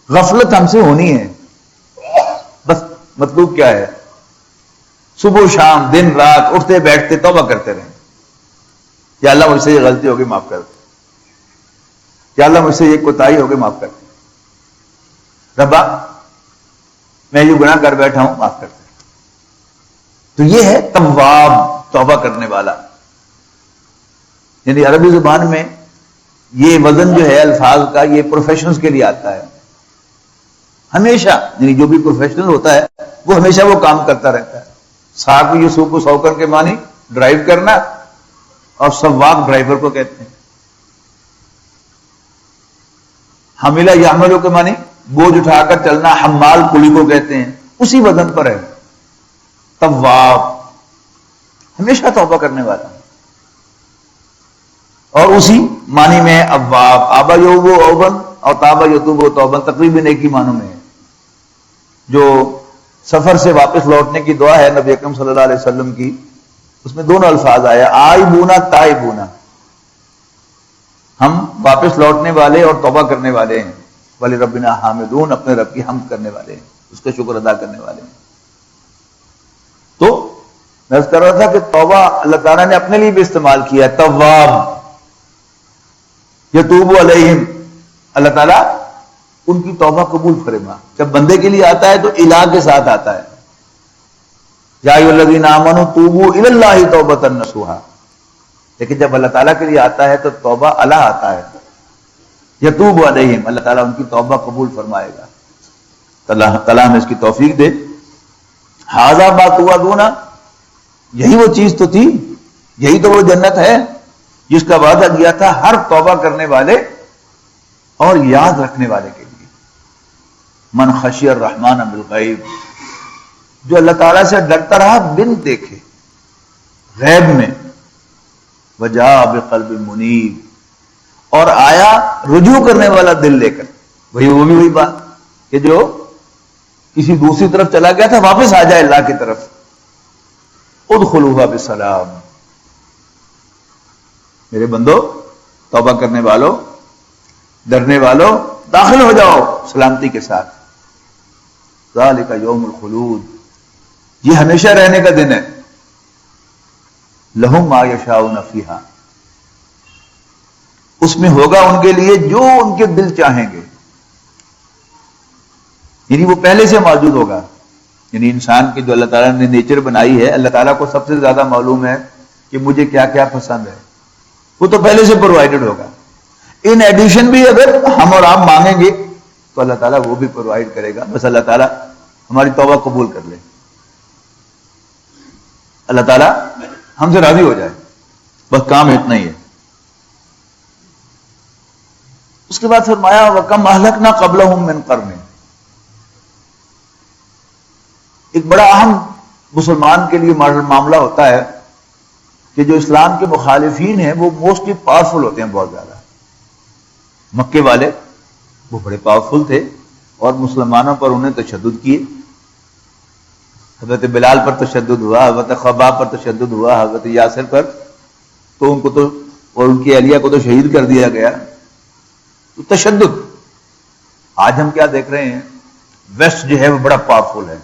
غفلت ہم سے ہونی ہے. بس مطلوب کیا ہے؟ صبح شام دن رات اٹھتے بیٹھتے توبہ کرتے رہیں. یا اللہ مجھ سے یہ غلطی ہوگی معاف کر دے، یا اللہ مجھ سے یہ کوتاہی ہوگی معاف کر دے، ربا میں یہ گناہ کر بیٹھا ہوں معاف کر دے. تو یہ ہے تواب، توبہ کرنے والا. یعنی عربی زبان میں یہ وزن جو ہے الفاظ کا، یہ پروفیشنلز کے لیے آتا ہے. ہمیشہ یعنی جو بھی پروفیشنل ہوتا ہے وہ ہمیشہ وہ کام کرتا رہتا ہے. ساق یوسف کو سوکر کے معنی ڈرائیو کرنا، اور سواق ڈرائیور کو کہتے ہیں. حاملہ یحملو کے معنی بوجھ اٹھا کر چلنا، حمال کلی کو کہتے ہیں. اسی وزن پر ہے تواب، ہمیشہ توبہ کرنے والا. اور اسی معنی میں اواب، آبا یعوب اوبن اور تابا یتوب توبن تقریباً ایک ہی معنوں میں ہے. جو سفر سے واپس لوٹنے کی دعا ہے نبی اکرم صلی اللہ علیہ وسلم کی، اس میں دونوں الفاظ آیا، آئبونا تائبونا، ہم واپس لوٹنے والے اور توبہ کرنے والے ہیں. ولی ربنا حامدون، اپنے رب کی حمد کرنے والے ہیں، اس کا شکر ادا کرنے والے ہیں. تو میں کر رہا تھا کہ توبہ اللہ تعالیٰ نے اپنے لیے بھی استعمال کیا ہے. تواب، یتوب علیہم، اللہ تعالیٰ ان کی توبہ قبول فرما. جب بندے کے لیے آتا ہے تو الہ کے ساتھ آتا ہے. یا ایھا الذین آمنوا توبوا الی اللہ توبۃ نصوحا. لیکن جب اللہ تعالیٰ کے لیے آتا ہے تو توبہ الہ آتا ہے. یتوب علیہم، اللہ تعالیٰ ان کی توبہ قبول فرمائے گا. اللہ تعالیٰ ہمیں اس کی توفیق دے. ھذا ما توعدون، یہی وہ چیز تو تھی، یہی تو وہ جنت ہے جس کا وعدہ کیا تھا ہر توبہ کرنے والے اور یاد رکھنے والے کے لیے. من خشی الرحمن بالغیب، جو اللہ تعالیٰ سے ڈرتا رہا بن دیکھے غیب میں. وجاء بقلب منیب، اور آیا رجوع کرنے والا دل لے کر. وہ بھی وہی بات کہ جو کسی دوسری طرف چلا گیا تھا واپس آ جائے اللہ کی طرف. ادخلوها بسلام، میرے بندو توبہ کرنے والوں، ڈرنے والوں، داخل ہو جاؤ سلامتی کے ساتھ. ذالک یوم الخلود، یہ ہمیشہ رہنے کا دن ہے. لہم ما یشاؤون فیہا، اس میں ہوگا ان کے لیے جو ان کے دل چاہیں گے، یعنی وہ پہلے سے موجود ہوگا. یعنی انسان کی جو اللہ تعالیٰ نے نیچر بنائی ہے، اللہ تعالیٰ کو سب سے زیادہ معلوم ہے کہ مجھے کیا کیا پسند ہے، وہ تو پہلے سے پرووائڈڈ ہوگا. ان ایڈیشن بھی اگر ہم اور آپ مانگیں گے تو اللہ تعالیٰ وہ بھی پرووائڈ کرے گا. بس اللہ تعالیٰ ہماری توبہ قبول کر لے، اللہ تعالیٰ ہم سے راضی ہو جائے، بس کام اتنا ہی ہے. اس کے بعد فرمایا وَكَمْ أَهْلَكْنَا قَبْلَهُمْ مِنْ قَرْنٍ. ایک بڑا اہم مسلمان کے لیے معاملہ ہوتا ہے کہ جو اسلام کے مخالفین ہیں وہ موسٹلی پاورفل ہوتے ہیں، بہت زیادہ. مکے والے وہ بڑے پاورفل تھے اور مسلمانوں پر انہیں تشدد کیے. حضرت بلال پر تشدد ہوا، حضرت خباب پر تشدد ہوا، حضرت یاسر پر، تو ان کو تو اور ان کی اہلیہ کو تو شہید کر دیا گیا. تو تشدد. آج ہم کیا دیکھ رہے ہیں، ویسٹ جو ہے وہ بڑا پاورفل ہے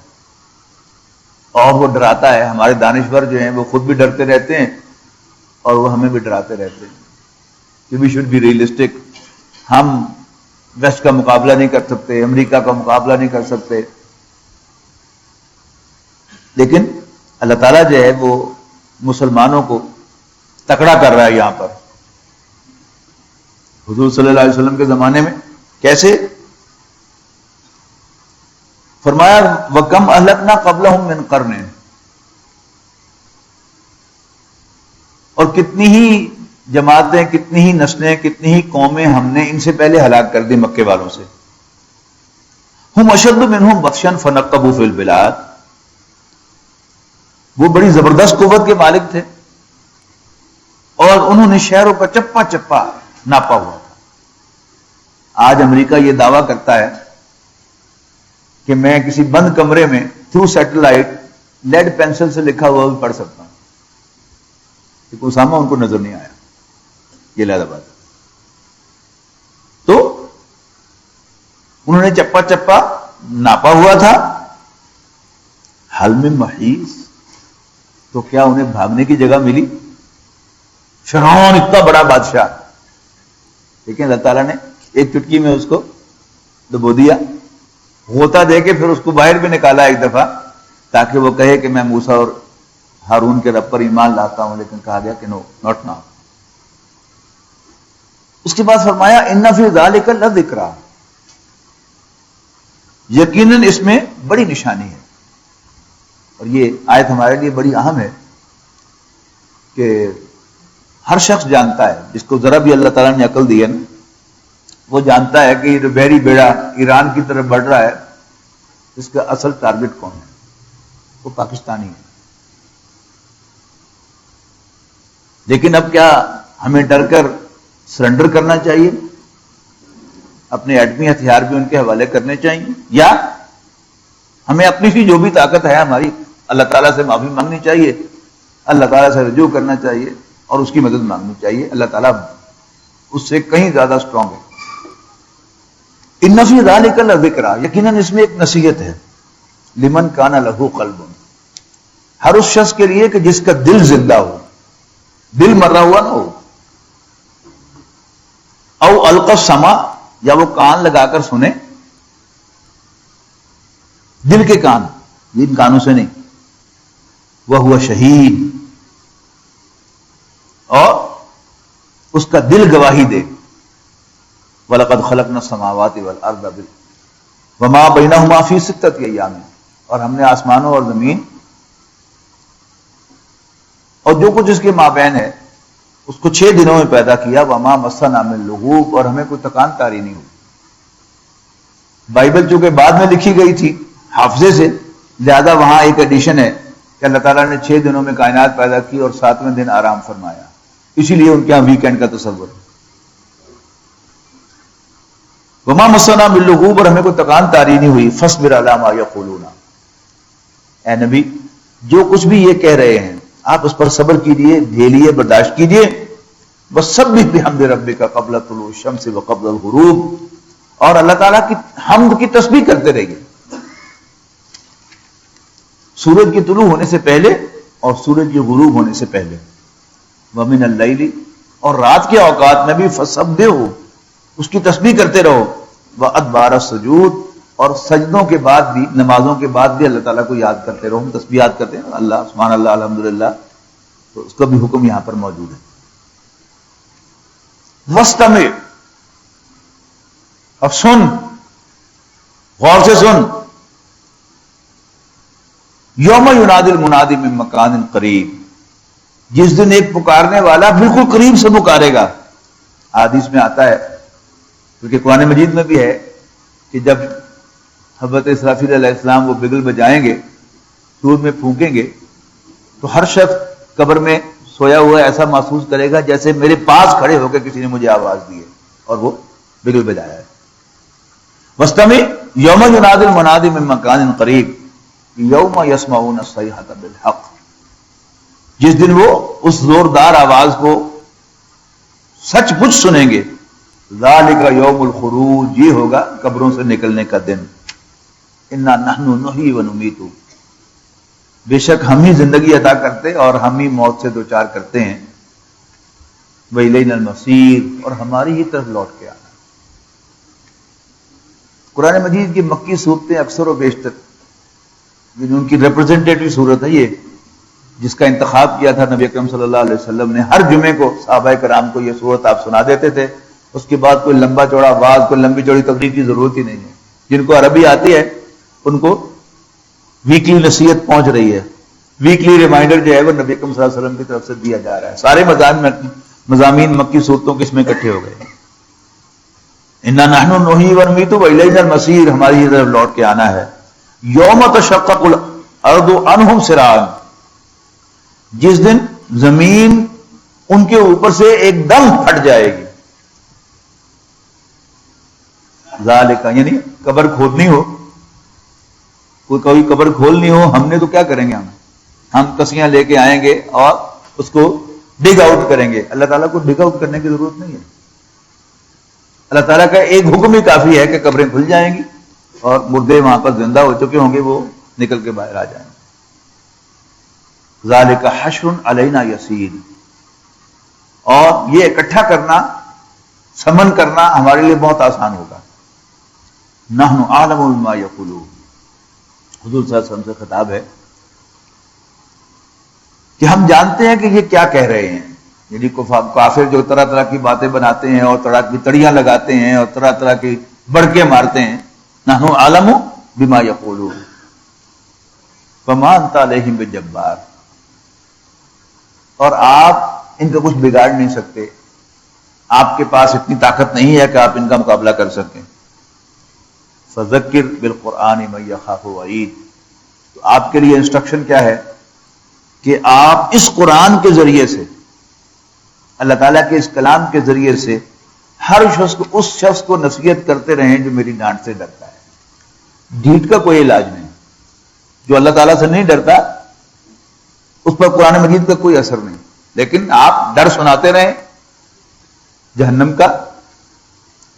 اور وہ ڈراتا ہے. ہمارے دانشور جو ہیں وہ خود بھی ڈرتے رہتے ہیں اور وہ ہمیں بھی ڈراتے رہتے ہیں کہ وی شوڈ بی ریئلسٹک. ہم ویسٹ کا مقابلہ نہیں کر سکتے، امریکہ کا مقابلہ نہیں کر سکتے. لیکن اللہ تعالیٰ جو ہے وہ مسلمانوں کو تکڑا کر رہا ہے یہاں پر. حضور صلی اللہ علیہ وسلم کے زمانے میں کیسے فرمایا وَكَمْ أَهْلَكْنَا قَبْلَهُمْ مِنْ قَرْنٍ، اور کتنی ہی جماعتیں، کتنی ہی نسلیں، کتنی ہی قومیں ہم نے ان سے پہلے ہلاک کر دی مکے والوں سے. هُمْ أَشَدُّ مِنْهُمْ بَطْشًا فَنَقَّبُوا فِي الْبِلَادِ، وہ بڑی زبردست قوت کے مالک تھے اور انہوں نے شہروں کا چپا چپا ناپا ہوا تھا. آج امریکہ یہ دعویٰ کرتا ہے کہ میں کسی بند کمرے میں تھرو سیٹلائٹ لیڈ پینسل سے لکھا ہوا بھی پڑھ سکتا ہوں، لیکن اسامہ ان کو نظر نہیں آیا. یہ لہذا بات ہے. تو انہوں نے چپا چپا ناپا ہوا تھا. حل میں محیص، تو کیا انہیں بھاگنے کی جگہ ملی؟ فرعون اتنا بڑا بادشاہ، لیکن اللہ تعالیٰ نے ایک چٹکی میں اس کو دبو دیا. غوطہ دے کے پھر اس کو باہر بھی نکالا ایک دفعہ تاکہ وہ کہے کہ میں موسیٰ اور ہارون کے رب پر ایمان لاتا ہوں، لیکن کہا گیا کہ نو، ناٹ ناؤ. اس کے بعد فرمایا ان فی ذلک لذکریٰ، یقیناً اس میں بڑی نشانی ہے. اور یہ آیت ہمارے لیے بڑی اہم ہے کہ ہر شخص جانتا ہے، جس کو ذرا بھی اللہ تعالیٰ نے عقل دی ہے نا، وہ جانتا ہے کہ یہ جو بحری بیڑا ایران کی طرف بڑھ رہا ہے اس کا اصل ٹارگٹ کون ہے؟ وہ پاکستانی ہے. لیکن اب کیا ہمیں ڈر کر سرنڈر کرنا چاہیے؟ اپنے ایٹمی ہتھیار بھی ان کے حوالے کرنے چاہیے، یا ہمیں اپنی سی جو بھی طاقت ہے ہماری، اللہ تعالیٰ سے معافی مانگنی چاہیے، اللہ تعالیٰ سے رجوع کرنا چاہیے اور اس کی مدد مانگنی چاہیے؟ اللہ تعالیٰ اس سے کہیں زیادہ اسٹرانگ ہے. ان فی ذلک لذکریٰ، یقیناً اس میں ایک نصیحت ہے. لمن کان لہ قلب، ہر اس شخص کے لیے کہ جس کا دل زندہ ہو، دل مرا ہوا نہ ہو. او القى السمع، یا وہ کان لگا کر سنے، دل کے کان، ان کانوں سے نہیں. وہو شہید، اور اس کا دل گواہی دے. وَلَقَدْ خَلَقْنَا السَّمَاوَاتِ وَالْأَرْضَ وَمَا بَيْنَهُمَا فِي سِتَّةِ أَيَّامٍ، اور ہم نے آسمانوں اور زمین اور جو کچھ اس کے مابین ہے اس کو 6 دنوں میں پیدا کیا. وَمَا مَسَّنَا مِن لُغُوبٍ، اور ہمیں کوئی تکان تاری نہیں ہوئی. بائبل چونکہ بعد میں لکھی گئی تھی حافظے سے، لہذا وہاں ایک ایڈیشن ہے کہ اللہ تعالیٰ نے 6 دنوں میں کائنات پیدا کی اور 7ویں دن آرام فرمایا. اسی لیے ان کے یہاں ویکینڈ کا تصور ہے. وما مسنا باللغوب، اور ہمیں کوئی تکان تاری نہیں ہوئی. فاصبر علی ما یقولون، اے نبی جو کچھ بھی یہ کہہ رہے ہیں آپ اس پر صبر کیجیے، جھیلیے، برداشت کیجیے. وسبح بحمد ربک قبل طلوع الشمس وقبل الغروب، اور اللہ تعالیٰ کی حمد کی تسبیح کرتے رہیے سورج کے طلوع ہونے سے پہلے اور سورج کے غروب ہونے سے پہلے. ومن اللیل، اور رات کے اوقات میں بھی فسبحہ، اس کی تسبیح کرتے رہو، وادبار السجود، اور سجدوں کے بعد بھی، نمازوں کے بعد بھی اللہ تعالیٰ کو یاد کرتے رہو. ہم تسبیحات کرتے ہیں اللہ سبحان اللہ الحمدللہ، تو اس کا بھی حکم یہاں پر موجود ہے. واستمع، اب سن، غور سے سن. یوم ینادی المنادی من مکان قریب، جس دن ایک پکارنے والا بالکل قریب سے پکارے گا. حدیث میں آتا ہے، کیونکہ قرآن مجید میں بھی ہے کہ جب حضرت اسرافیل علیہ السلام وہ بگل بجائیں گے، سور میں پھونکیں گے، تو ہر شخص قبر میں سویا ہوا ایسا محسوس کرے گا جیسے میرے پاس کھڑے ہو کے کسی نے مجھے آواز دی ہے اور وہ بگل بجایا ہے. واستمع یوم ینادی المنادی من مکان قریب یوم یسمعون الصیحۃ بالحق، جس دن وہ اس زوردار آواز کو سچ مچ سنیں گے. ذالک یوم الخروج، یہ ہوگا قبروں سے نکلنے کا دن. انا نحن نحیی و نمیت، بے شک ہم ہی زندگی عطا کرتے اور ہم ہی موت سے دوچار کرتے ہیں. وإلینا المصیر، اور ہماری ہی طرف لوٹ کے آنا. قرآن مجید کی مکی صورتیں اکثر و بیشتر، ان کی ریپرزنٹیٹیو صورت ہے یہ، جس کا انتخاب کیا تھا نبی اکرم صلی اللہ علیہ وسلم نے. ہر جمعے کو صحابہ کرام کو یہ صورت آپ سنا دیتے تھے. اس کے بعد کوئی لمبا چوڑا واعظ، کوئی لمبی چوڑی تقریر کی ضرورت ہی نہیں ہے. جن کو عربی آتی ہے ان کو ویکلی نصیحت پہنچ رہی ہے، ویکلی ریمائنڈر جو ہے وہ نبی اکرم صلی اللہ علیہ وسلم کی طرف سے دیا جا رہا ہے. سارے مضامین مکی صورتوں کے اس میں اکٹھے ہو گئے. انا نحن نحیی و نمیت والینا المصیر، ہماری طرف لوٹ کے آنا ہے. یوم تشقق الارض عنہم سراعا، جس دن زمین ان کے اوپر سے ایک دم پھٹ جائے گی. ذالک، یعنی قبر کھودنی ہو، کوئی قبر کھولنی ہو، ہم نے تو کیا کریں گے، ہم کسیاں لے کے آئیں گے اور اس کو ڈگ آؤٹ کریں گے. اللہ تعالیٰ کو ڈگ آؤٹ کرنے کی ضرورت نہیں ہے. اللہ تعالیٰ کا ایک حکم ہی کافی ہے کہ قبریں کھل جائیں گی اور مردے وہاں پر زندہ ہو چکے ہوں گے وہ نکل کے باہر آ جائیں گے. ذالک حشر علینا یسیر، اور یہ اکٹھا کرنا، سمن کرنا ہمارے لیے بہت آسان ہوگا. نحن اعلم بما یقولون، حضور صلی اللہ علیہ وسلم سے خطاب ہے کہ ہم جانتے ہیں کہ یہ کیا کہہ رہے ہیں. یعنی کافر جو طرح طرح کی باتیں بناتے ہیں اور طرح کی تڑیاں لگاتے ہیں اور طرح طرح کی بڑکے مارتے ہیں. نحن اعلم بما یقولون فما انت علیہم بجبار، اور آپ ان کا کچھ بگاڑ نہیں سکتے. آپ کے پاس اتنی طاقت نہیں ہے کہ آپ ان کا مقابلہ کر سکیں. فذکر بالقرآن من یخاف وعید، تو آپ کے لیے انسٹرکشن کیا ہے کہ آپ اس قرآن کے ذریعے سے، اللہ تعالیٰ کے اس کلام کے ذریعے سے ہر شخص کو، اس شخص کو نصیحت کرتے رہیں جو میری ڈانٹ سے ڈرتا ہے. ڈھیٹ کا کوئی علاج نہیں. جو اللہ تعالیٰ سے نہیں ڈرتا اس پر قرآن مجید کا کوئی اثر نہیں. لیکن آپ ڈر سناتے رہیں جہنم کا،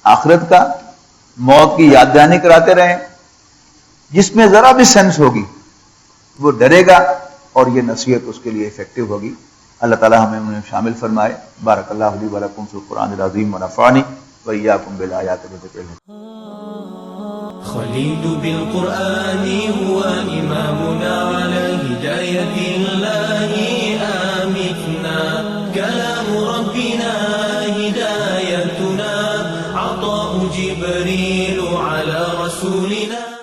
آخرت کا، موت کی یاد دہانی کراتے رہیں. جس میں ذرا بھی سینس ہوگی وہ ڈرے گا اور یہ نصیحت اس کے لیے افیکٹو ہوگی. اللہ تعالی ہمیں انہیں شامل فرمائے. بارک اللہ لی و لکم فی القرآن العظیم ونفعنی وإیاکم بالآیات والذکر الحکیم. خليل بالقرآن هو إمامنا على هداية الله آمتنا، كلام ربنا هدايتنا، عطاء جبريل على رسولنا.